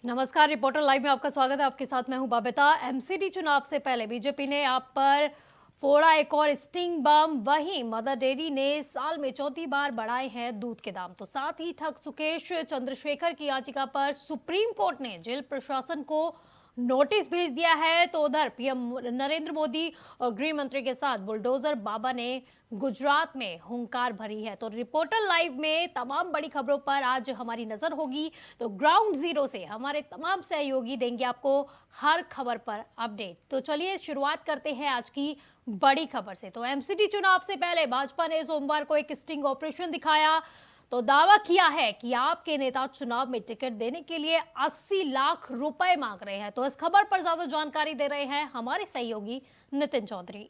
नमस्कार, reporter live में आपका स्वागत है। आपके साथ मैं हूं बबीता। एमसीडी चुनाव से पहले बीजेपी ने आप पर फोड़ा एक और स्टिंग बम। वहीं मदर डेयरी ने साल में चौथी बार बढ़ाए हैं दूध के दाम। तो साथ ही ठग सुकेश चंद्रशेखर की याचिका पर सुप्रीम कोर्ट ने जेल प्रशासन को नोटिस भेज दिया है। तो उधर पीएम नरेंद्र मोदी और गृह मंत्री के साथ बुलडोजर बाबा ने गुजरात में हुंकार भरी है। तो रिपोर्टर लाइव में तमाम बड़ी खबरों पर आज हमारी नजर होगी। तो ग्राउंड जीरो से हमारे तमाम सहयोगी देंगे आपको हर खबर पर अपडेट। तो चलिए शुरुआत करते हैं आज की बड़ी खबर से। तो एमसीडी चुनाव से पहले भाजपा ने सोमवार को एक स्टिंग ऑपरेशन दिखाया। तो दावा किया है कि आपके नेता चुनाव में टिकट देने के लिए 80 लाख रुपए मांग रहे हैं। तो इस खबर पर ज्यादा जानकारी दे रहे हैं हमारे सहयोगी नितिन चौधरी।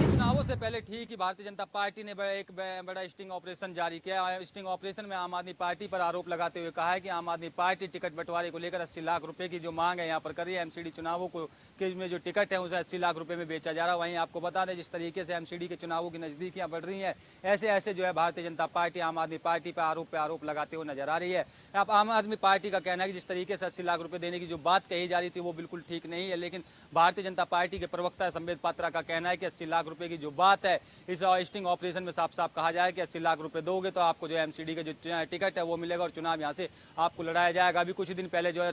चुनावों से पहले ठीक ही भारतीय जनता पार्टी ने एक बड़ा स्टिंग ऑपरेशन जारी किया। स्टिंग ऑपरेशन में आम आदमी पार्टी पर आरोप लगाते हुए कहा है कि आम आदमी पार्टी टिकट बंटवारे को लेकर 80 लाख रुपए की जो मांग है यहाँ पर कर रही है। एमसीडी चुनावों को के में जो टिकट है उसे 80 लाख रुपए में बेचा जा रहा है। वहीं आपको बता दें, जिस तरीके से एमसीडी के चुनावों की नजदीकियां बढ़ रही हैं, ऐसे ऐसे जो है भारतीय जनता पार्टी आम आदमी पार्टी पर आरोप लगाते हुए नजर आ रही है। अब आम आदमी पार्टी का कहना है कि जिस तरीके से 80 लाख रुपए देने की जो बात कही जा रही थी वो बिल्कुल ठीक नहीं है। लेकिन भारतीय जनता पार्टी के प्रवक्ता संबित पात्रा का कहना है कि 80 लाख रुपए की जो बात है, इस स्टिंग ऑपरेशन में साफ साफ कहा जाए कि 80 लाख रुपए दोगे तो आपको जो एमसीडी का जो टिकट है वो मिलेगा और चुनाव यहां से आपको लड़ाया जाएगा। अभी कुछ दिन पहले जो है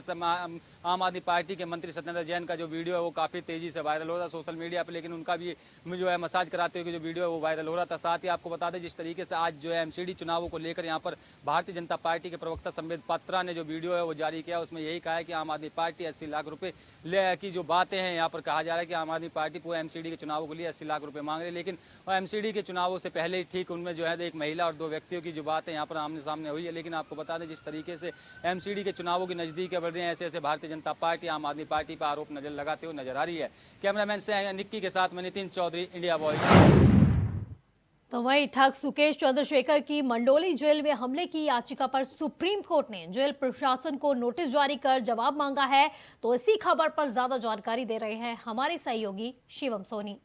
आम आदमी पार्टी के मंत्री सत्येंद्र जैन का जो वीडियो है वो काफी तेजी से वायरल हो रहा है सोशल मीडिया पर, लेकिन उनका भी जो है मसाज कराते हुए जो वीडियो है वो वायरल हो रहा था। साथ ही आपको बता दें, जिस तरीके से आज जो है एमसीडी चुनावों को लेकर यहाँ पर भारतीय जनता पार्टी के प्रवक्ता संबित पात्रा ने जो वीडियो है वो जारी किया, उसमें यही कहा है कि आम आदमी पार्टी 80 लाख रुपए की जो बातें हैं, यहाँ पर कहा जा रहा है कि आम आदमी पार्टी पूरे एमसीडी के चुनावों के लिए 80 लाख रुपए मांग रही है। लेकिन एमसीडी के चुनावों से पहले ही ठीक उनमें जो है एक महिला और दो व्यक्तियों की जो बातें यहाँ पर आमने सामने हुई है। लेकिन आपको बता दें, जिस तरीके से एमसीडी के चुनावों की नजदीक बढ़ रही हैं, ऐसे ऐसे भारतीय जनता पार्टी आम आदमी पार्टी पर आरोप नजर लगाते हुए नजर आ रही है। कैमरामैन से निक्की के साथ मैं नितिन चौधरी, इंडिया वॉइस। तो वहीं ठग सुकेश चंद्रशेखर की मंडोली जेल में हमले की याचिका पर सुप्रीम कोर्ट ने जेल प्रशासन को नोटिस जारी कर जवाब मांगा है। तो इसी खबर पर ज्यादा जानकारी दे रहे हैं हमारे सहयोगी शिवम सोनी।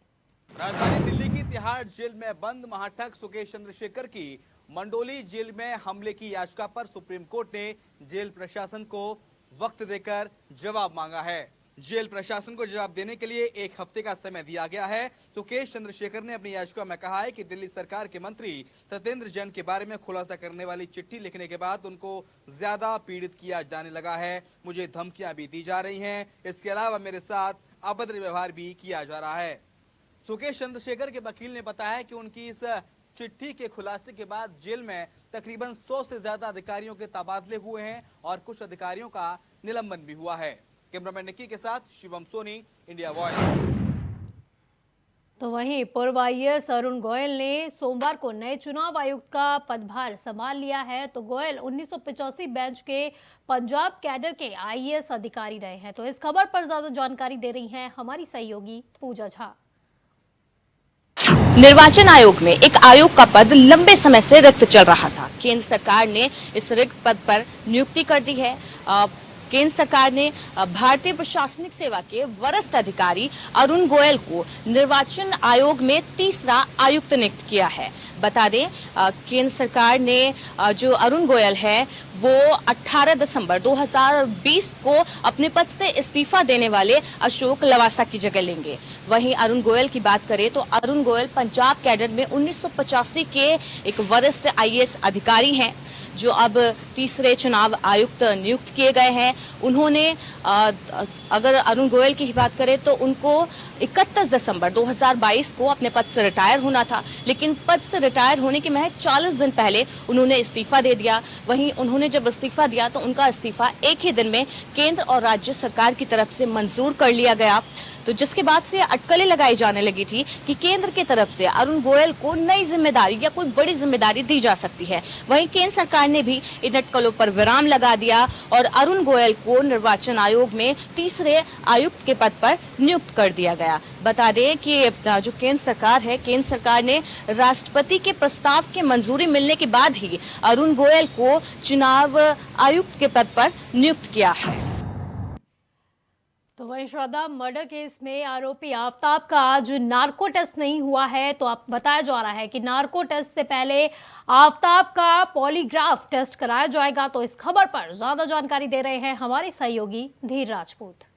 राजधानी दिल्ली की तिहाड़ जेल में बंद महाठग सुकेश चंद्रशेखर की मंडोली जेल में हमले की याचिका पर सुप्रीम कोर्ट ने जेल प्रशासन को वक्त देकर जवाब मांगा है। जेल प्रशासन को जवाब देने के लिए 1 हफ्ते का समय दिया गया है। सुकेश चंद्रशेखर ने अपनी याचिका में कहा है कि दिल्ली सरकार के मंत्री सत्येंद्र जैन के बारे में खुलासा करने वाली चिट्ठी लिखने के बाद उनको ज्यादा पीड़ित किया जाने लगा है। मुझे धमकियां भी दी जा रही हैं। इसके अलावा मेरे साथ अभद्र व्यवहार भी किया जा रहा है। सुकेश चंद्रशेखर के वकील ने बताया कि उनकी इस चिट्ठी के खुलासे के बाद जेल में तकरीबन 100 से ज्यादा अधिकारियों के तबादले हुए हैं और कुछ अधिकारियों का निलंबन भी हुआ है। कैमरामैन निक्की के साथ शिवम सोनी, इंडिया वॉइस। तो वहीं पूर्व आईएएस अरुण गोयल ने सोमवार को नए चुनाव आयुक्त का पदभार संभाल लिया है। तो गोयल 1985 बैच के पंजाब कैडर के आईएएस अधिकारी रहे हैं। तो इस खबर पर ज्यादा जानकारी दे रही हैं हमारी सहयोगी पूजा झा। निर्वाचन आयोग में एक आयोग का पद लंबे समय से रिक्त चल रहा था। केंद्र सरकार ने इस रिक्त पद पर नियुक्ति कर दी है। केंद्र सरकार ने भारतीय प्रशासनिक सेवा के वरिष्ठ अधिकारी अरुण गोयल को निर्वाचन आयोग में तीसरा आयुक्त नियुक्त किया है। बता दें, केंद्र सरकार ने जो अरुण गोयल है वो 18 दिसंबर 2020 को अपने पद से इस्तीफा देने वाले अशोक लवासा की जगह लेंगे। वहीं अरुण गोयल की बात करें तो अरुण गोयल पंजाब कैडर में 1985 के एक वरिष्ठ आईएएस अधिकारी हैं जो अब तीसरे चुनाव आयुक्त नियुक्त किए गए हैं। उन्होंने अगर अरुण गोयल की बात करें तो उनको 31 दिसंबर 2022 को अपने पद से रिटायर होना था, लेकिन पद से रिटायर होने के महज 40 दिन पहले उन्होंने इस्तीफा दे दिया। वहीं उन्होंने जब इस्तीफा दिया तो उनका इस्तीफा एक ही दिन में केंद्र और राज्य सरकार की तरफ से मंजूर कर लिया गया। तो जिसके बाद से अटकलें लगाई जाने लगी थी कि केंद्र की तरफ से अरुण गोयल को नई जिम्मेदारी या कोई बड़ी जिम्मेदारी दी जा सकती है। वहीं केंद्र सरकार ने भी इन अटकलों पर विराम लगा दिया और अरुण गोयल को निर्वाचन आयोग में तीसरे आयुक्त के पद पर नियुक्त कर दिया गया। बता दें कि जो केंद्र सरकार है, केंद्र सरकार ने राष्ट्रपति के प्रस्ताव के मंजूरी मिलने के बाद ही अरुण गोयल को चुनाव आयुक्त के पद पर नियुक्त किया है। तो वहीं श्रद्धा, मर्डर केस में आरोपी आफ्ताब का आज नार्को टेस्ट नहीं हुआ है, तो आप बताया जा रहा है कि नार्को टेस्ट से पहले आफ्ताब का पॉलीग्राफ टेस्ट कराया जाएगा। तो इस खबर पर ज्यादा जानकारी दे रहे हैं हमारे सहयोगी धीर राजपूत।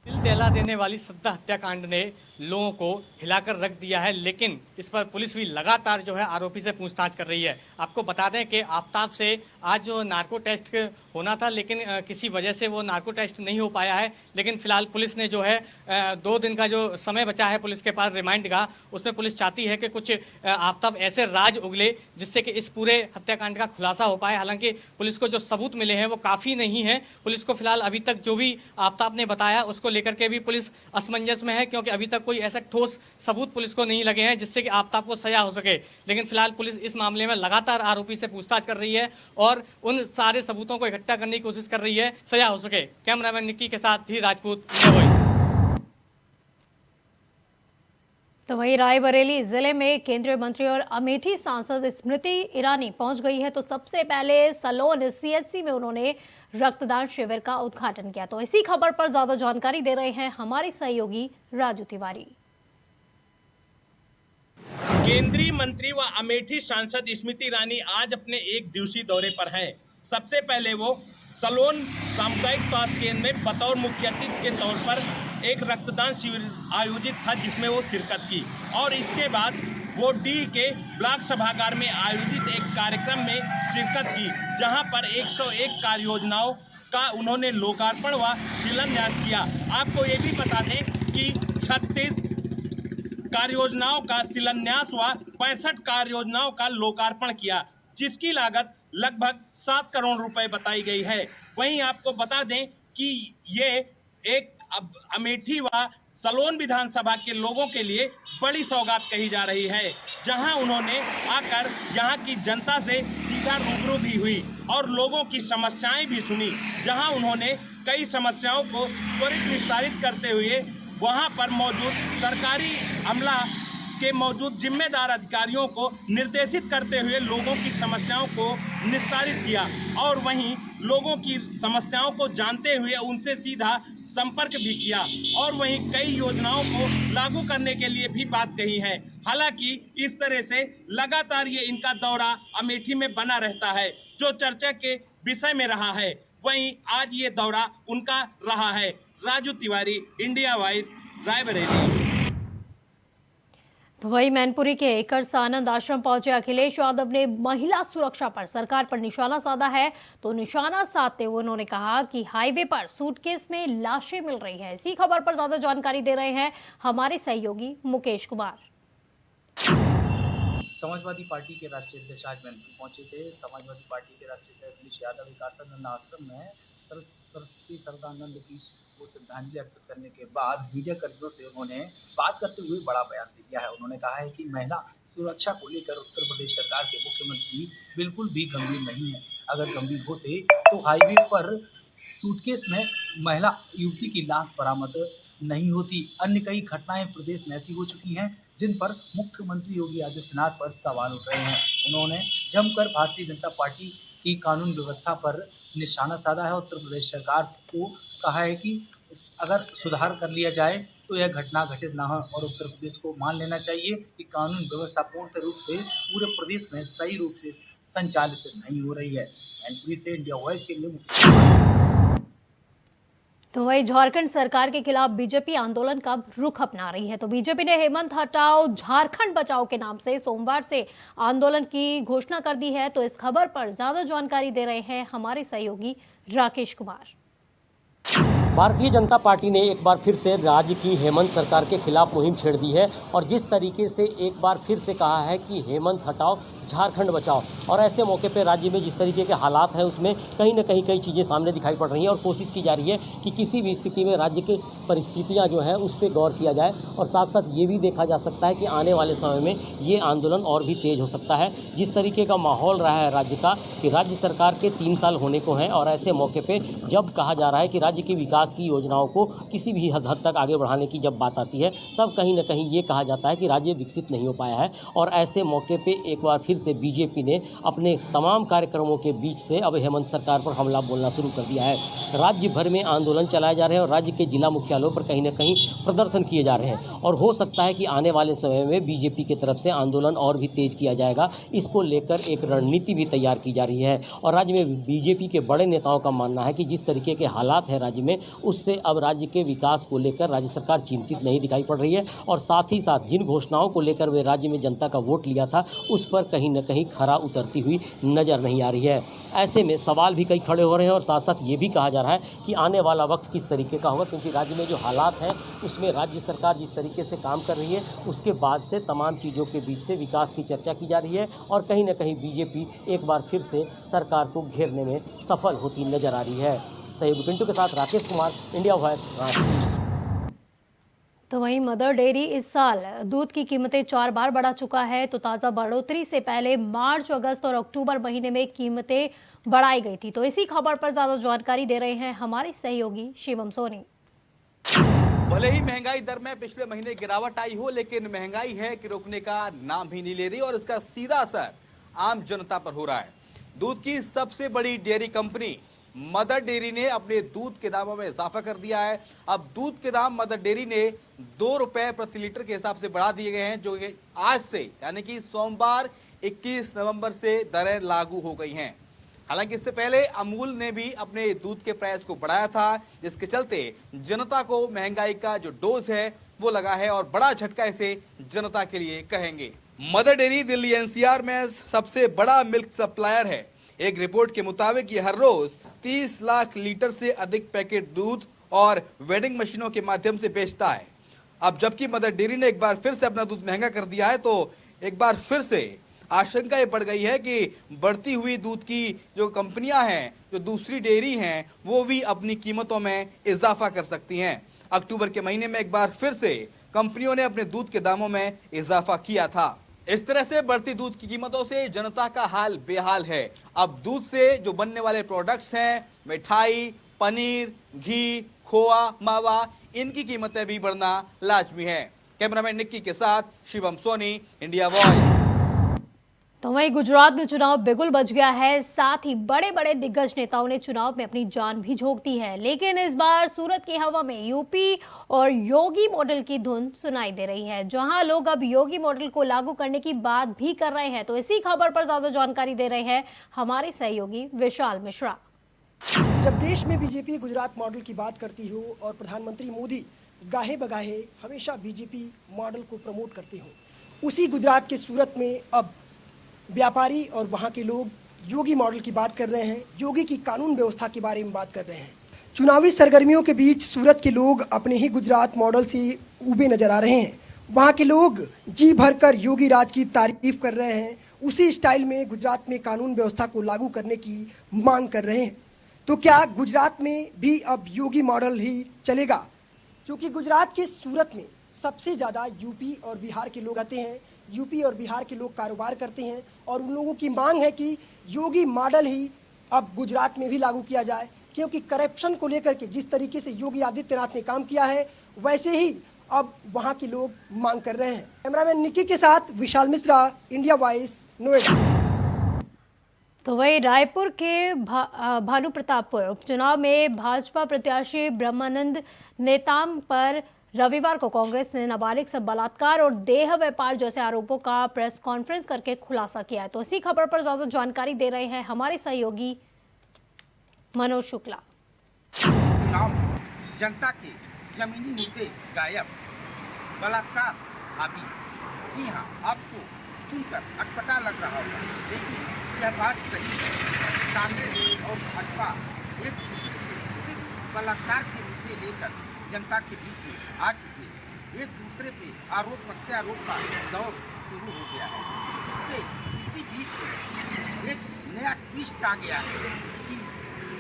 दिल दहला देने वाली श्रद्धा हत्याकांड ने लोगों को हिलाकर रख दिया है, लेकिन इस पर पुलिस भी लगातार जो है आरोपी से पूछताछ कर रही है। आपको बता दें कि आफ्ताब से आज जो नार्को टेस्ट होना था, लेकिन किसी वजह से वो नार्को टेस्ट नहीं हो पाया है। लेकिन फिलहाल पुलिस ने जो है 2 दिन का जो समय बचा है पुलिस के पास रिमांड का, उसमें पुलिस चाहती है कि कुछ आफ्ताब ऐसे राज उगले जिससे कि इस पूरे हत्याकांड का खुलासा हो पाए। हालांकि पुलिस को जो सबूत मिले हैं वो काफ़ी नहीं है। पुलिस को फिलहाल अभी तक जो भी आफ्ताब ने बताया उसको लेकर के भी पुलिस असमंजस में है, क्योंकि अभी तक कोई ऐसा ठोस सबूत पुलिस को नहीं लगे हैं जिससे कि आफ्ताब को सजा हो सके। लेकिन फिलहाल पुलिस इस मामले में लगातार आरोपी से पूछताछ कर रही है और उन सारे सबूतों को इकट्ठा करने की कोशिश कर रही है, सजा हो सके। कैमरामैन निक्की के साथ धीर राजपूत, इंडिया वॉइस। तो वहीं रायबरेली जिले में केंद्रीय मंत्री और अमेठी सांसद स्मृति ईरानी पहुंच गई है। तो सबसे पहले सलोन सीएचसी में उन्होंने रक्तदान शिविर का उद्घाटन किया। तो इसी खबर पर ज्यादा जानकारी दे रहे हैं हमारे सहयोगी राजू तिवारी। केंद्रीय मंत्री व अमेठी सांसद स्मृति ईरानी आज अपने 1 दिवसीय दौरे पर हैं। सबसे पहले वो सलोन सामुदायिक स्वास्थ्य केंद्र में बतौर मुख्य अतिथि के तौर पर एक रक्तदान शिविर आयोजित था जिसमें वो शिरकत की, और इसके बाद वो डी के ब्लॉक सभागार में आयोजित एक कार्यक्रम में शिरकत की, जहां पर 101 कार्य योजनाओं का उन्होंने लोकार्पण व शिलान्यास किया। आपको ये भी बता दें कि 36 कार्य योजनाओं का शिलान्यास व 65 कार्य योजनाओं का लोकार्पण किया, जिसकी लागत लगभग 7 करोड़ रुपए बताई गई है। वहीं आपको बता दें कि ये एक अमेठी व सलोन विधानसभा के लोगों के लिए बड़ी सौगात कही जा रही है, जहां उन्होंने आकर यहां की जनता से सीधा रूबरू भी हुई और लोगों की समस्याएं भी सुनी, जहां उन्होंने कई समस्याओं को त्वरित निस्तारित करते हुए वहां पर मौजूद सरकारी अमला के मौजूद जिम्मेदार अधिकारियों को निर्देशित करते हुए लोगों की समस्याओं को निस्तारित किया, और वहीं लोगों की समस्याओं को जानते हुए उनसे सीधा संपर्क भी किया, और वहीं कई योजनाओं को लागू करने के लिए भी बात कही है। हालांकि इस तरह से लगातार ये इनका दौरा अमेठी में बना रहता है, जो चर्चा के विषय में रहा है। वहीं आज ये दौरा उनका रहा है। Raju Tiwari, India voice, Raebareli. तो वही मैनपुरी के एकर्स आनंद आश्रम पहुंचे अखिलेश यादव ने महिला सुरक्षा पर सरकार पर निशाना साधा है। तो निशाना साधते हुए उन्होंने कहा कि हाईवे पर सूटकेस में लाशें मिल रही है। इसी खबर पर ज्यादा जानकारी दे रहे हैं हमारे सहयोगी मुकेश कुमार। समाजवादी पार्टी के राष्ट्रीय अध्यक्ष आज मैनपुरी पहुंचे थे। समाजवादी पार्टी के राष्ट्रीय अध्यक्ष अखिलेश यादव एकर्स आनंद आश्रम में सरस्वती सरदानंद की को श्रद्धांजलि अर्पित करने के बाद मीडिया कर्मियों से उन्होंने बात करते हुए बड़ा बयान दिया है। उन्होंने कहा है कि महिला सुरक्षा को लेकर उत्तर प्रदेश सरकार के मुख्यमंत्री बिल्कुल भी गंभीर नहीं है। अगर गंभीर होते तो हाईवे पर सूटकेस में महिला युवती की लाश बरामद नहीं होती। अन्य कई घटनाएं प्रदेश में ऐसी हो चुकी हैं जिन पर मुख्यमंत्री योगी आदित्यनाथ पर सवाल उठ रहे हैं। उन्होंने जमकर भारतीय जनता पार्टी की कानून व्यवस्था पर निशाना साधा है। उत्तर प्रदेश सरकार को कहा है कि अगर सुधार कर लिया जाए तो यह घटना घटित न हो, और उत्तर प्रदेश को मान लेना चाहिए कि कानून व्यवस्था पूर्ण रूप से पूरे प्रदेश में सही रूप से संचालित नहीं हो रही है। मैनपुरी से इंडिया वॉइस के लिए। तो वही झारखंड सरकार के खिलाफ बीजेपी आंदोलन का रुख अपना रही है। तो बीजेपी ने हेमंत हटाओ झारखंड बचाओ के नाम से सोमवार से आंदोलन की घोषणा कर दी है। तो इस खबर पर ज्यादा जानकारी दे रहे हैं हमारे सहयोगी राकेश कुमार। भारतीय जनता पार्टी ने एक बार फिर से राज्य की हेमंत सरकार के खिलाफ मुहिम छेड़ दी है और जिस तरीके से एक बार फिर से कहा है कि हेमंत हटाओ झारखंड बचाओ, और ऐसे मौके पर राज्य में जिस तरीके के हालात हैं उसमें कहीं न कहीं कई चीज़ें सामने दिखाई पड़ रही हैं और कोशिश की जा रही है कि किसी भी स्थिति में राज्य की परिस्थितियां जो हैं उस पर गौर किया जाए, और साथ साथ ये भी देखा जा सकता है कि आने वाले समय में ये आंदोलन और भी तेज हो सकता है। जिस तरीके का माहौल रहा है राज्य का कि राज्य सरकार के 3 साल होने को हैं, और ऐसे मौके पर जब कहा जा रहा है कि राज्य के विकास विकास की योजनाओं को किसी भी हद तक आगे बढ़ाने की जब बात आती है तब कहीं न कहीं ये कहा जाता है कि राज्य विकसित नहीं हो पाया है। और ऐसे मौके पे एक बार फिर से बीजेपी ने अपने तमाम कार्यक्रमों के बीच से अब हेमंत सरकार पर हमला बोलना शुरू कर दिया है। राज्य भर में आंदोलन चलाए जा रहे हैं और राज्य के जिला मुख्यालयों पर कहीं न कहीं प्रदर्शन किए जा रहे हैं और हो सकता है कि आने वाले समय में बीजेपी की तरफ से आंदोलन और भी तेज किया जाएगा। इसको लेकर एक रणनीति भी तैयार की जा रही है और राज्य में बीजेपी के बड़े नेताओं का मानना है कि जिस तरीके के हालात हैं राज्य में, उससे अब राज्य के विकास को लेकर राज्य सरकार चिंतित नहीं दिखाई पड़ रही है और साथ ही साथ जिन घोषणाओं को लेकर वे राज्य में जनता का वोट लिया था उस पर कहीं न कहीं खरा उतरती हुई नजर नहीं आ रही है। ऐसे में सवाल भी कई खड़े हो रहे हैं और साथ साथ ये भी कहा जा रहा है कि आने वाला वक्त किस तरीके का होगा, क्योंकि राज्य में जो हालात हैं उसमें राज्य सरकार जिस तरीके से काम कर रही है उसके बाद से तमाम चीज़ों के बीच से विकास की चर्चा की जा रही है और कहीं न कहीं बीजेपी एक बार फिर से सरकार को घेरने में सफल होती नजर आ रही है। सहयोगी पिंटू के साथ राकेश कुमार, इंडिया वॉइस, रांची। तो वहीं मदर डेयरी इस साल दूध की कीमतें 4 बार बढ़ा चुका है। तो ताज़ा बढ़ोतरी से पहले मार्च, अगस्त और अक्टूबर महीने में कीमतें बढ़ाई गई थी। तो इसी खबर पर ज़्यादा जानकारी दे रहे हैं हमारे सहयोगी शिवम सोनी। भले ही महंगाई दर में पिछले महीने गिरावट आई हो, लेकिन महंगाई है कि रुकने का नाम ही नहीं ले रही और इसका सीधा असर आम जनता पर हो रहा है। दूध की सबसे बड़ी डेयरी कंपनी मदर डेयरी ने अपने दूध के दामों में इजाफा कर दिया है। अब दूध के दाम मदर डेयरी ने 2 रुपए प्रति लीटर के हिसाब से बढ़ा दिए गए हैं, जो कि आज से यानी कि सोमवार 21 नवंबर से दरें लागू हो गई हैं। हालांकि इससे पहले अमूल ने भी अपने दूध के प्राइस को बढ़ाया था, जिसके चलते जनता को महंगाई का जो डोज है वो लगा है और बड़ा झटका इसे जनता के लिए कहेंगे। मदर डेयरी दिल्ली एनसीआर में सबसे बड़ा मिल्क सप्लायर है। एक रिपोर्ट के मुताबिक ये हर रोज 30 लाख लीटर से अधिक पैकेट दूध और वेडिंग मशीनों के माध्यम से बेचता है। अब जबकि मदर डेयरी ने एक बार फिर से अपना दूध महंगा कर दिया है, तो एक बार फिर से आशंका ये बढ़ गई है कि बढ़ती हुई दूध की जो कंपनियां हैं, जो दूसरी डेयरी हैं, वो भी अपनी कीमतों में इजाफा कर सकती हैं। अक्टूबर के महीने में एक बार फिर से कंपनियों ने अपने दूध के दामों में इजाफा किया था। इस तरह से बढ़ती दूध की कीमतों से जनता का हाल बेहाल है। अब दूध से जो बनने वाले प्रोडक्ट्स हैं, मिठाई, पनीर, घी, खोआ, मावा, इनकी कीमतें भी बढ़ना लाजमी है। कैमरामैन निक्की के साथ शिवम सोनी, इंडिया वॉइस। तो वहीं गुजरात में चुनाव बिगुल बज गया है। साथ ही बड़े बड़े दिग्गज नेताओं ने चुनाव में अपनी जान भी झोंक दी है। लेकिन इस बार सूरत की हवा में यूपी और योगी मॉडल की धुन सुनाई दे रही है, जहां लोग अब योगी मॉडल को लागू करने की बात भी कर रहे हैं। तो इसी खबर पर ज्यादा जानकारी दे रहे हैं हमारे सहयोगी विशाल मिश्रा। जब देश में बीजेपी गुजरात मॉडल की बात करती हो और प्रधानमंत्री मोदी गाहे बगाहे हमेशा बीजेपी मॉडल को प्रमोट करते हो, उसी गुजरात के सूरत में अब व्यापारी और वहाँ के लोग योगी मॉडल की बात कर रहे हैं, योगी की कानून व्यवस्था के बारे में बात कर रहे हैं। चुनावी सरगर्मियों के बीच सूरत के लोग अपने ही गुजरात मॉडल से उबे नजर आ रहे हैं। वहाँ के लोग जी भरकर योगी राज की तारीफ कर रहे हैं, उसी स्टाइल में गुजरात में कानून व्यवस्था को लागू करने की मांग कर रहे हैं। तो क्या गुजरात में भी अब योगी मॉडल ही चलेगा? क्योंकि गुजरात के सूरत में सबसे ज़्यादा यूपी और बिहार के लोग आते हैं, यूपी और बिहार के लोग कारोबार करते हैं और उन लोगों की मांग है कि योगी मॉडल ही अब गुजरात में भी लागू किया जाए, क्योंकि करप्शन को लेकर के जिस तरीके से योगी आदित्यनाथ ने काम किया है वैसे ही अब वहां के लोग मांग कर रहे हैं। कैमरामैन निकी के साथ विशाल मिश्रा, इंडिया वॉइस, नोएडा। तो वही रायपुर के भानु प्रतापपुर उपचुनाव में भाजपा प्रत्याशी ब्रह्मानंद नेताम पर रविवार को कांग्रेस ने नाबालिग से बलात्कार और देह व्यापार जैसे आरोपों का प्रेस कॉन्फ्रेंस करके खुलासा किया है। तो इसी खबर पर ज्यादा जानकारी दे रहे हैं हमारे सहयोगी मनोज शुक्ला। चुनाव में जनता के जमीनी मुद्दे गायब, बलात्कार हावी। जी हाँ, आपको सुनकर अटपटा लग रहा होगा, लेकिन यह बात सही है। कांग्रेस और भाजपा एक दूसरे से सिर्फ बलात्कार के मुद्दे लेकर जनता के बीच में आ चुके हैं। एक दूसरे पे आरोप प्रत्यारोप का दौर शुरू हो गया है, जिससे इसी बीच एक नया ट्विस्ट आ गया है कि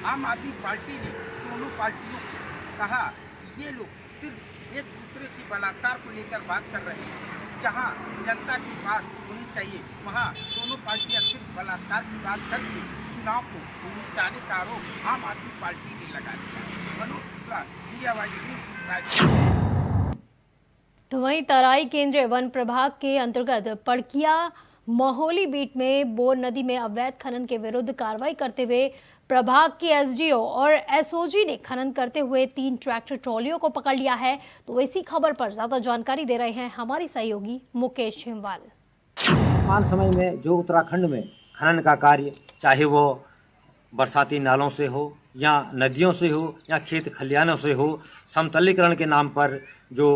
आम आदमी पार्टी ने दोनों पार्टियों को कहा कि ये लोग सिर्फ एक दूसरे के बलात्कार को लेकर बात कर रहे हैं। जहां जनता की बात होनी चाहिए, वहां दोनों पार्टियां सिर्फ बलात्कार की बात करके चुनाव को निपटाने का आरोप आम आदमी पार्टी ने लगा दिया। मनोज शुक्ला, इंडिया वाइज की। तो वहीं तराई केंद्रीय वन प्रभाग के अंतर्गत पड़किया मोहोली बीट में बोर नदी में अवैध खनन के विरुद्ध कार्रवाई करते हुए प्रभाग के एसडीओ और एसओजी ने खनन करते हुए 3 ट्रैक्टर ट्रॉलियों को पकड़ लिया है। तो इसी खबर पर ज्यादा जानकारी दे रहे हैं हमारे सहयोगी मुकेश हिमवाल। वर्तमान समय में जो उत्तराखंड में खनन का कार्य, चाहे वो बरसाती नालों से हो या नदियों से हो या खेत खलिहानों से हो, समतलीकरण के नाम पर जो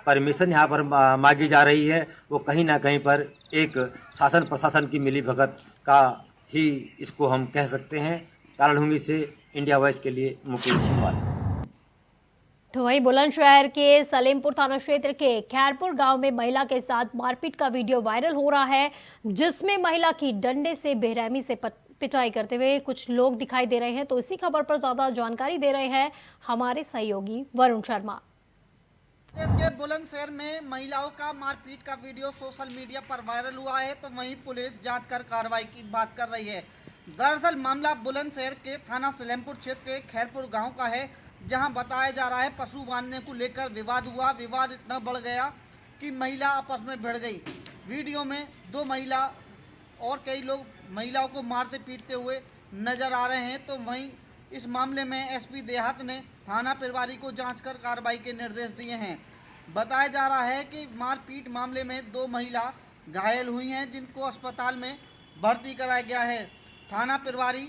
परमिशन यहाँ पर मांगी जा रही है, वो कहीं ना कहीं पर एक शासन प्रशासन की मिलीभगत का ही इसको हम कह सकते हैं। कारणभूमि से इंडिया वॉइस के लिए मुकेश हिमवाल। तो वहीं बुलंदशहर के सलेमपुर थाना क्षेत्र के खैरपुर गांव में महिला के साथ मारपीट का वीडियो वायरल हो रहा है, जिसमें महिला की डंडे से बेरहमी से पिटाई करते हुए कुछ लोग दिखाई दे रहे हैं। तो इसी खबर पर ज्यादा जानकारी दे रहे हैं हमारे सहयोगी वरुण शर्मा। देश के बुलंदशहर में महिलाओं का मारपीट का वीडियो सोशल मीडिया पर वायरल हुआ है, तो वहीं पुलिस जांच कर कार्रवाई की बात कर रही है। दरअसल मामला बुलंदशहर के थाना सलेमपुर क्षेत्र के खैरपुर गांव का है, जहां बताया जा रहा है पशु बांधने को लेकर विवाद हुआ। विवाद इतना बढ़ गया कि महिला आपस में भिड़ गई। वीडियो में 2 महिला और कई लोग महिलाओं को मारते पीटते हुए नजर आ रहे हैं। तो वहीं इस मामले में एसपी देहात ने थाना प्रभारी को जांच कर कार्रवाई के निर्देश दिए हैं। बताया जा रहा है कि मारपीट मामले में 2 महिला घायल हुई हैं, जिनको अस्पताल में भर्ती कराया गया है। थाना प्रभारी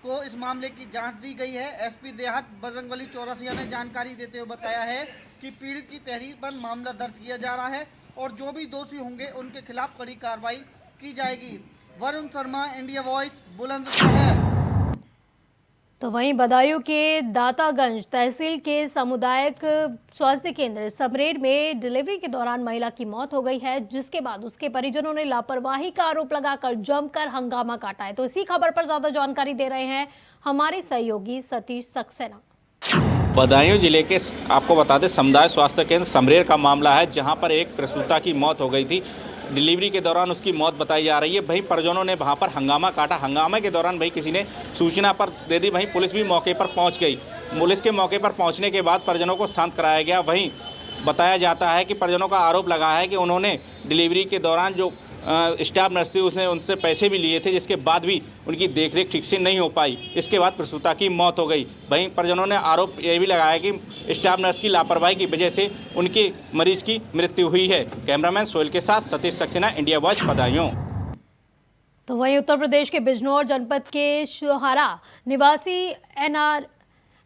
को इस मामले की जांच दी गई है। एसपी देहात बजरंगबली चौरसिया ने जानकारी देते हुए बताया है कि पीड़ित की तहरीर पर मामला दर्ज किया जा रहा है और जो भी दोषी होंगे उनके खिलाफ कड़ी कार्रवाई की जाएगी। Varun Sharma, India voice, Bulandshahr. तो वहीं बदायूं के दातागंज तहसील के सामुदायिक स्वास्थ्य केंद्र समरेर में डिलीवरी के दौरान महिला की मौत हो गई है, जिसके बाद उसके परिजनों ने लापरवाही का आरोप लगाकर जमकर हंगामा काटा है। तो इसी खबर पर ज्यादा जानकारी दे रहे हैं हमारे सहयोगी सतीश सक्सेना। बदायूं जिले के आपको बता दें समुदाय स्वास्थ्य केंद्र समरेर का मामला है, जहां पर एक प्रसूता की मौत हो गई थी। डिलीवरी के दौरान उसकी मौत बताई जा रही है। वहीं परिजनों ने वहां पर हंगामा काटा। हंगामे के दौरान भाई किसी ने सूचना पर दे दी, वहीं पुलिस भी मौके पर पहुंच गई। पुलिस के मौके पर पहुंचने के बाद परिजनों को शांत कराया गया। वहीं बताया जाता है कि परिजनों का आरोप लगा है कि उन्होंने डिलीवरी के दौरान जो स्टाफ नर्स थी उसने उनसे पैसे भी लिए थे, जिसके बाद भी उनकी देखरेख ठीक से नहीं हो पाई। इसके बाद प्रसूता की मौत हो गई। वहीं परिजनों ने आरोप ये भी लगाया कि स्टाफ नर्स की लापरवाही की वजह से उनके मरीज की मृत्यु हुई है। कैमरामैन सोहेल के साथ सतीश सक्सेना, इंडिया वॉइस, बदायूं। तो वहीं उत्तर प्रदेश के बिजनौर जनपद के शोहारा निवासी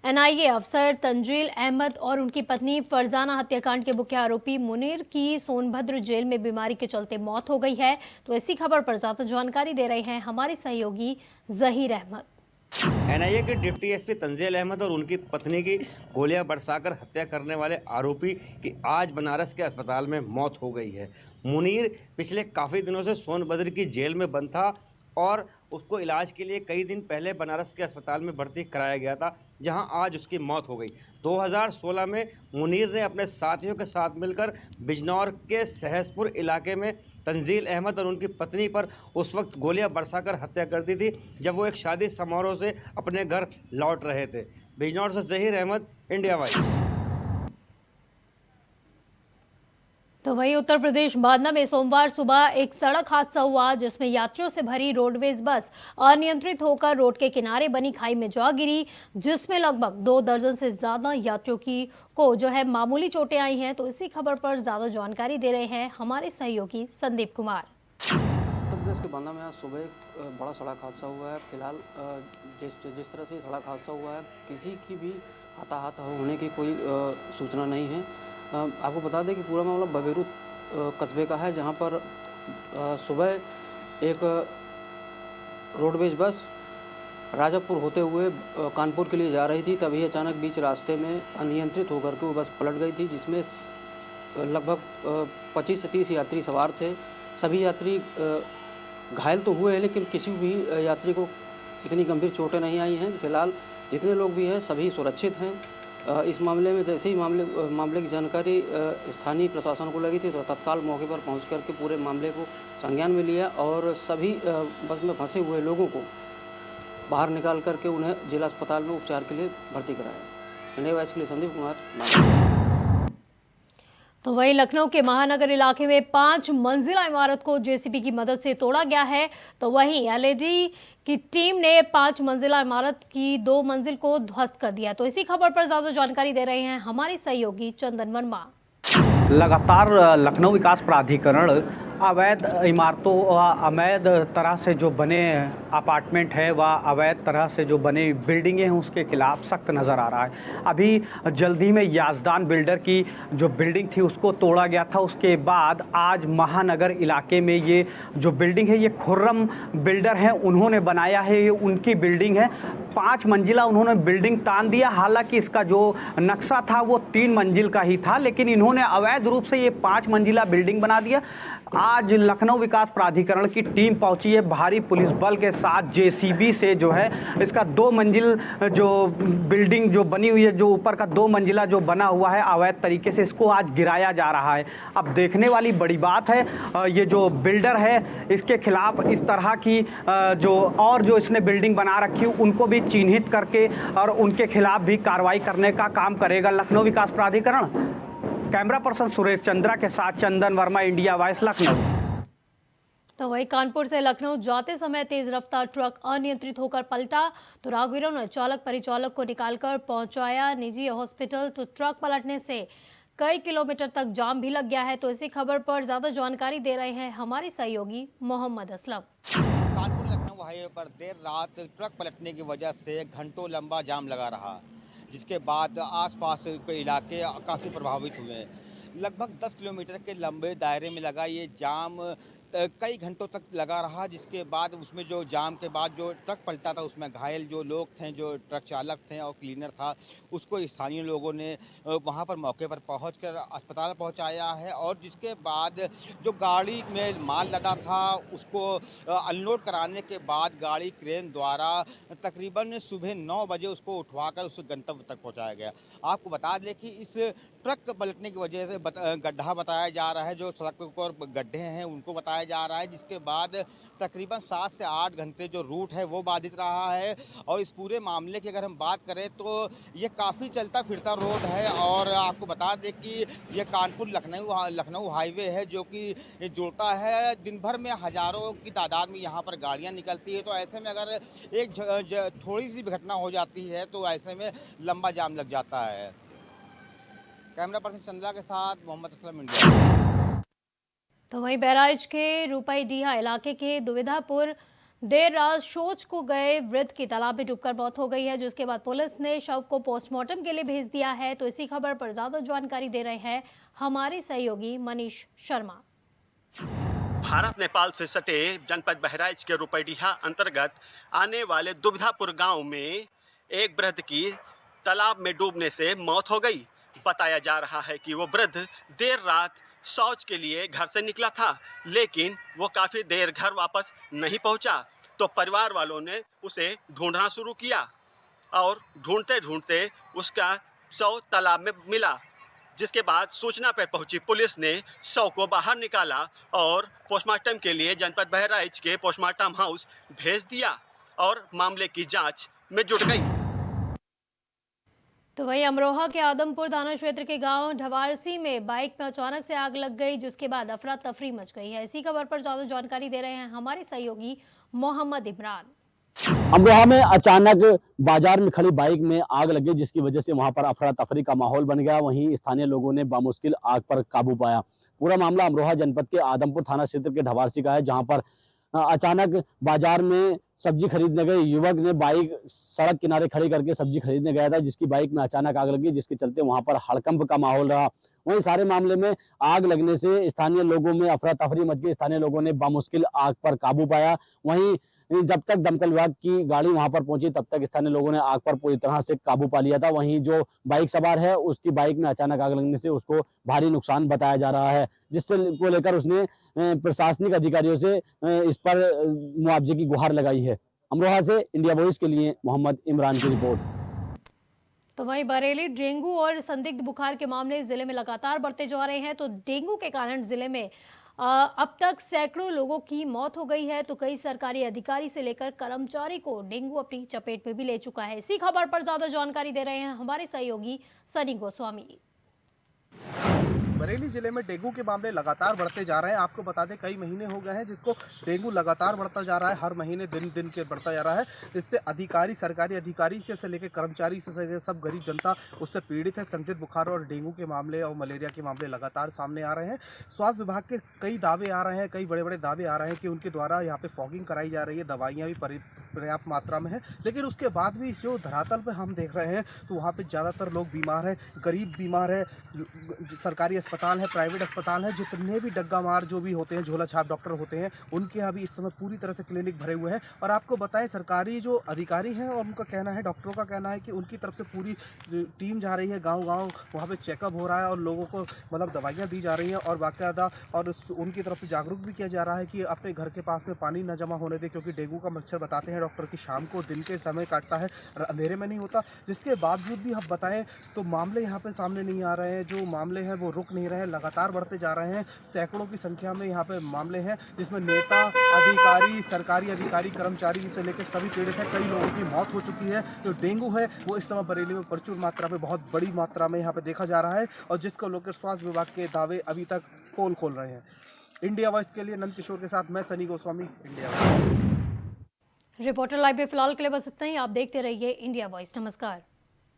एनआईए अफसर तंजील अहमद और उनकी पत्नी फरजाना हत्याकांड के मुख्य आरोपी मुनीर की सोनभद्र जेल में बीमारी के चलते मौत हो गई है। तो इसी खबर पर ज्यादा जानकारी दे रहे हैं हमारे सहयोगी जहीर अहमद। एनआईए के डिप्टी एसपी तंजील अहमद और उनकी पत्नी की गोलियां बरसाकर हत्या करने वाले आरोपी की आज बनारस के अस्पताल में मौत हो गई है। मुनीर पिछले काफ़ी दिनों से सोनभद्र की जेल में बंद था और उसको इलाज के लिए कई दिन पहले बनारस के अस्पताल में भर्ती कराया गया था, जहां आज उसकी मौत हो गई। 2016 में मुनीर ने अपने साथियों के साथ मिलकर बिजनौर के सहसपुर इलाके में तंजील अहमद और उनकी पत्नी पर उस वक्त गोलियां बरसाकर हत्या कर दी थी, जब वो एक शादी समारोह से अपने घर लौट रहे थे। बिजनौर से जहीर अहमद, इंडिया वॉइस। तो वहीं उत्तर प्रदेश बांदा में सोमवार सुबह एक सड़क हादसा हुआ, जिसमें यात्रियों से भरी रोडवेज बस अनियंत्रित होकर रोड के किनारे बनी खाई में जा गिरी, जिसमें लगभग 2 दर्जन से ज्यादा यात्रियों को मामूली चोटें आई हैं। तो इसी खबर पर ज्यादा जानकारी दे रहे हैं हमारे सहयोगी संदीप कुमार। उत्तर प्रदेश के बांदा में आज सुबह एक बड़ा सड़क हादसा हुआ है। फिलहाल जिस तरह से सड़क हादसा हुआ है, किसी की भी हताहत होने की कोई सूचना नहीं है। आपको बता दें कि पूरा मामला बबेरू कस्बे का है, जहां पर सुबह एक रोडवेज बस राजापुर होते हुए कानपुर के लिए जा रही थी। तभी अचानक बीच रास्ते में अनियंत्रित होकर के वो बस पलट गई थी, जिसमें लगभग 25 से 30 यात्री सवार थे। सभी यात्री घायल तो हुए हैं, लेकिन किसी भी यात्री को इतनी गंभीर चोटें नहीं आई हैं। फिलहाल जितने लोग भी हैं सभी सुरक्षित हैं। इस मामले में जैसे ही मामले की जानकारी स्थानीय प्रशासन को लगी थी, तो तत्काल मौके पर पहुंच करके पूरे मामले को संज्ञान में लिया और सभी बस में फंसे हुए लोगों को बाहर निकाल करके उन्हें जिला अस्पताल में उपचार के लिए भर्ती कराया। इंडिया वॉइस के लिए संदीप कुमार। तो वहीं लखनऊ के महानगर इलाके में 5 मंजिला इमारत को जेसीबी की मदद से तोड़ा गया है। तो वहीं एलईडी की टीम ने 5 मंजिला इमारत की 2 मंजिल को ध्वस्त कर दिया। तो इसी खबर पर ज्यादा जानकारी दे रहे हैं हमारी सहयोगी चंदन वर्मा। लगातार लखनऊ विकास प्राधिकरण अवैध इमारतों व अवैध तरह से जो बने अपार्टमेंट है व अवैध तरह से जो बने बिल्डिंगें हैं उसके खिलाफ सख्त नज़र आ रहा है। अभी जल्दी में याजदान बिल्डर की जो बिल्डिंग थी उसको तोड़ा गया था। उसके बाद आज महानगर इलाके में ये जो बिल्डिंग है ये खुर्रम बिल्डर हैं, उन्होंने बनाया है, ये उनकी बिल्डिंग है। 5 मंजिला उन्होंने बिल्डिंग तान दिया। हालांकि इसका जो नक्शा था वो 3 मंजिल का ही था, लेकिन इन्होंने अवैध रूप से ये 5 मंजिला बिल्डिंग बना दिया। आज लखनऊ विकास प्राधिकरण की टीम पहुंची है भारी पुलिस बल के साथ, जेसीबी से जो है इसका 2 मंजिल जो बिल्डिंग जो बनी हुई है, जो ऊपर का 2 मंजिला जो बना हुआ है अवैध तरीके से, इसको आज गिराया जा रहा है। अब देखने वाली बड़ी बात है, ये जो बिल्डर है इसके खिलाफ इस तरह की जो इसने बिल्डिंग बना रखी उनको भी चिन्हित करके और उनके खिलाफ भी कार्रवाई करने का काम करेगा लखनऊ विकास प्राधिकरण। कैमरा पर्सन सुरेश चंद्रा के साथ चंदन वर्मा, इंडिया वॉइस, लखनऊ। तो वहीं कानपुर से लखनऊ जाते समय तेज रफ्तार ट्रक अनियंत्रित होकर पलटा। तो राहगीरों ने चालक परिचालक को निकालकर पहुंचाया निजी हॉस्पिटल। तो ट्रक पलटने से कई किलोमीटर तक जाम भी लग गया है। तो इसी खबर पर ज्यादा जानकारी दे रहे हैं हमारे सहयोगी मोहम्मद असलम। कानपुर लखनऊ हाईवे पर देर रात ट्रक पलटने की वजह से घंटों लंबा जाम लगा रहा, जिसके बाद आसपास के इलाके काफ़ी प्रभावित हुए। लगभग 10 किलोमीटर के लंबे दायरे में लगा ये जाम कई घंटों तक लगा रहा, जिसके बाद उसमें जो जाम के बाद जो ट्रक पलटा था उसमें घायल जो लोग थे, जो ट्रक चालक थे और क्लीनर था, उसको स्थानीय लोगों ने वहां पर मौके पर पहुंचकर अस्पताल पहुंचाया है। और जिसके बाद जो गाड़ी में माल लदा था उसको अनलोड कराने के बाद गाड़ी क्रेन द्वारा तकरीबन सुबह 9 बजे उसको उठवाकर उस गंतव्य तक पहुँचाया गया। आपको बता दें कि इस ट्रक पलटने की वजह से गड्ढा बताया जा रहा है, जो सड़क पर गड्ढे हैं उनको बताया जा रहा है, जिसके बाद तकरीबन 7 से 8 घंटे जो रूट है वो बाधित रहा है। और इस पूरे मामले की अगर हम बात करें तो ये काफ़ी चलता फिरता रोड है। और आपको बता दें कि ये कानपुर लखनऊ हाईवे है जो कि जुड़ता है। दिन भर में हज़ारों की तादाद में यहाँ पर गाड़ियाँ निकलती है। तो ऐसे में अगर एक थोड़ी सी भी घटना हो जाती है तो ऐसे में लंबा जाम लग जाता है। कैमरा पर्सन चंद्रा के साथ मोहम्मद असलम, इंडिया। तो वहीं बहराइच के रुपईडीहा इलाके के दुविधापुर देर रात शौच को गए वृद्ध की तालाब में डूबकर मौत हो गई है, जिसके बाद पुलिस ने शव को पोस्टमार्टम के लिए भेज दिया है। तो इसी खबर पर ज्यादा जानकारी दे रहे हैं हमारे सहयोगी मनीष शर्मा। भारत नेपाल से सटे जनपद बहराइच के रुपईडीहा अंतर्गत आने वाले दुविधापुर गांव में एक वृद्ध की तालाब में डूबने से मौत हो गई। बताया जा रहा है कि वो वृद्ध देर रात शौच के लिए घर से निकला था, लेकिन वो काफ़ी देर घर वापस नहीं पहुंचा। तो परिवार वालों ने उसे ढूंढना शुरू किया और ढूंढते ढूंढते उसका शव तालाब में मिला, जिसके बाद सूचना पर पहुंची पुलिस ने शव को बाहर निकाला और पोस्टमार्टम के लिए जनपद बहराइच के पोस्टमार्टम हाउस भेज दिया और मामले की जाँच में जुट गई। तो वहीं अमरोहा के आदमपुर थाना क्षेत्र के गांव ढवारसी में बाइक में अचानक से आग लग गई, जिसके बाद अफरा तफरी मच गई है। इसी खबर पर ज्यादा जानकारी दे रहे हैं हमारे सहयोगी मोहम्मद इमरान। अमरोहा में अचानक बाजार में खड़ी बाइक में आग लग गई, जिसकी वजह से वहां पर अफरा तफरी का माहौल बन गया। वहीं स्थानीय लोगों ने बामुश्किल आग पर काबू पाया। पूरा मामला अमरोहा जनपद के आदमपुर थाना क्षेत्र के ढवारसी का है, जहाँ पर अचानक बाजार में सब्जी खरीदने गए युवक ने बाइक सड़क किनारे खड़ी करके सब्जी खरीदने गया था, जिसकी बाइक में अचानक आग लगी, जिसके चलते वहां पर हड़कंप का माहौल रहा। वहीं सारे मामले में आग लगने से स्थानीय लोगों में अफरा तफरी मच गई। स्थानीय लोगों ने बामुश्किल आग पर काबू पाया। वहीं जब तक दमकल विभाग की गाड़ी वहां पर पहुंची तब तक स्थानीय लोगों ने आग पर पूरी तरह से काबू पा लिया था। वहीं जो बाइक सवार है उसकी बाइक में अचानक आग लगने से उसको भारी नुकसान बताया जा रहा है, जिससे को लेकर उसने प्रशासनिक अधिकारियों से इस पर मुआवजे की गुहार लगाई है। अमरोहा से इंडिया वॉइस के लिए मोहम्मद इमरान की रिपोर्ट। तो वहीं बरेली डेंगू और संदिग्ध बुखार के मामले जिले में लगातार बढ़ते जा रहे हैं। तो डेंगू के कारण जिले में अब तक सैकड़ों लोगों की मौत हो गई है, तो कई सरकारी अधिकारी से लेकर कर्मचारी को डेंगू अपनी चपेट में भी ले चुका है। इसी खबर पर ज्यादा जानकारी दे रहे हैं हमारे सहयोगी सनी गोस्वामी। बरेली जिले में डेंगू के मामले लगातार बढ़ते जा रहे हैं। आपको बता दें कई महीने हो गए हैं जिसको डेंगू लगातार बढ़ता जा रहा है, हर महीने दिन दिन के बढ़ता जा रहा है। इससे अधिकारी, सरकारी अधिकारी के से लेकर कर्मचारी से सब गरीब जनता उससे पीड़ित है। संदिग्ध बुखार और डेंगू के मामले और मलेरिया के मामले लगातार सामने आ रहे हैं। स्वास्थ्य विभाग के कई दावे आ रहे हैं, कई बड़े बड़े दावे आ रहे हैं कि उनके द्वारा यहाँ पे फॉगिंग कराई जा रही है, दवाइयाँ भी पर्याप्त मात्रा में है, लेकिन उसके बाद भी जो धरातल पे हम देख रहे हैं तो वहाँ पे ज़्यादातर लोग बीमार हैं, गरीब बीमार है। सरकारी अस्पताल है, प्राइवेट अस्पताल है, जितने भी डग्गा मार जो भी होते हैं, झोला छाप डॉक्टर होते हैं, उनके यहाँ भी इस समय पूरी तरह से क्लिनिक भरे हुए हैं। और आपको बताएं सरकारी जो अधिकारी हैं और उनका कहना है, डॉक्टरों का कहना है कि उनकी तरफ से पूरी टीम जा रही है गांव-गांव, वहाँ पे चेकअप हो रहा है और लोगों को मतलब दवाइयाँ दी जा रही हैं और बाकायदा और उनकी तरफ से जागरूक भी किया जा रहा है कि अपने घर के पास में पानी न जमा होने दें, क्योंकि डेंगू का मच्छर बताते हैं डॉक्टर की शाम को दिन के समय काटता है, अंधेरे में नहीं होता। जिसके बावजूद भी हम बताएं तो मामले यहाँ पे सामने नहीं आ रहे हैं, जो मामले हैं वो रुक नहीं रहे हैं, लगातार बढ़ते जा रहे हैं। सैकड़ों की संख्या में यहाँ पे मामले हैं जिसमें नेता, अधिकारी, सरकारी अधिकारी, कर्मचारी से लेकर सभी पीड़ित हैं। कई लोगों की मौत हो चुकी है। जो डेंगू है वो इस समय बरेली में प्रचुर मात्रा में, बहुत बड़ी मात्रा में यहाँ पे देखा जा रहा है और जिसको लेकर स्वास्थ्य विभाग के दावे अभी तक पोल खोल रहे हैं। इंडिया वॉइस के लिए नंद किशोर के साथ मैं Sunny Goswami, India voice. Reporter live में फिलहाल के लिए बस इतना ही। आप देखते रहिए इंडिया वॉइस। नमस्कार।